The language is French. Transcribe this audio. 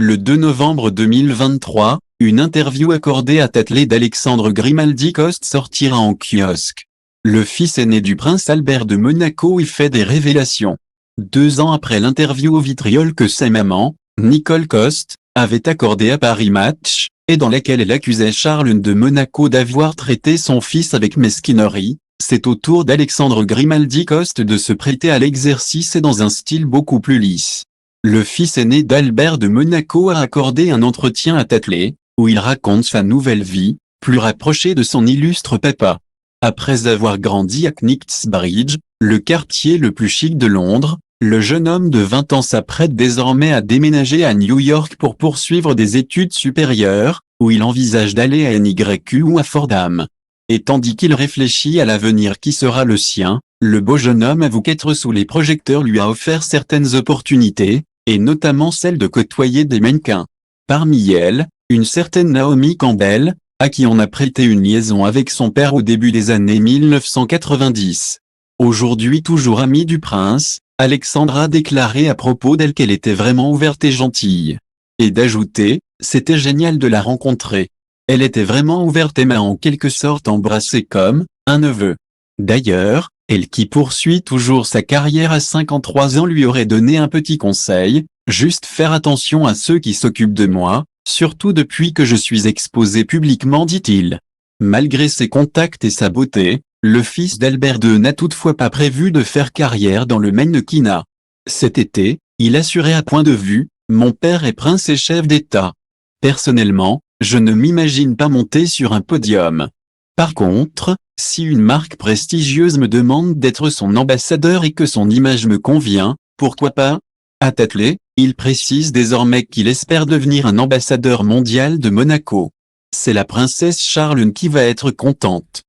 Le 2 novembre 2023, une interview accordée à Tâtelet d'Alexandre Grimaldi-Coste sortira en kiosque. Le fils aîné du prince Albert de Monaco y fait des révélations. 2 ans après l'interview au vitriol que sa maman, Nicole Coste, avait accordée à Paris Match, et dans laquelle elle accusait Charles de Monaco d'avoir traité son fils avec mesquinerie, c'est au tour d'Alexandre Grimaldi-Coste de se prêter à l'exercice et dans un style beaucoup plus lisse. Le fils aîné d'Albert de Monaco a accordé un entretien à Tâtelet, où il raconte sa nouvelle vie, plus rapprochée de son illustre papa. Après avoir grandi à Knightsbridge, le quartier le plus chic de Londres, le jeune homme de 20 ans s'apprête désormais à déménager à New York pour poursuivre des études supérieures, où il envisage d'aller à NYU ou à Fordham. Et tandis qu'il réfléchit à l'avenir qui sera le sien, le beau jeune homme avoue qu'être sous les projecteurs lui a offert certaines opportunités, et notamment celle de côtoyer des mannequins. Parmi elles, une certaine Naomi Campbell, à qui on a prêté une liaison avec son père au début des années 1990. Aujourd'hui toujours amie du prince, Alexandre a déclaré à propos d'elle qu'elle était vraiment ouverte et gentille. Et d'ajouter, c'était génial de la rencontrer. Elle était vraiment ouverte et m'a en quelque sorte embrassé comme un neveu. D'ailleurs, elle qui poursuit toujours sa carrière à 53 ans lui aurait donné un petit conseil, juste faire attention à ceux qui s'occupent de moi, surtout depuis que je suis exposé publiquement, dit-il. Malgré ses contacts et sa beauté, le fils d'Albert II n'a toutefois pas prévu de faire carrière dans le mannequinat. Cet été, il assurait à Point de Vue, mon père est prince et chef d'État. Personnellement, je ne m'imagine pas monter sur un podium. Par contre, si une marque prestigieuse me demande d'être son ambassadeur et que son image me convient, pourquoi pas? À Tâtelet, il précise désormais qu'il espère devenir un ambassadeur mondial de Monaco. C'est la princesse Charles qui va être contente.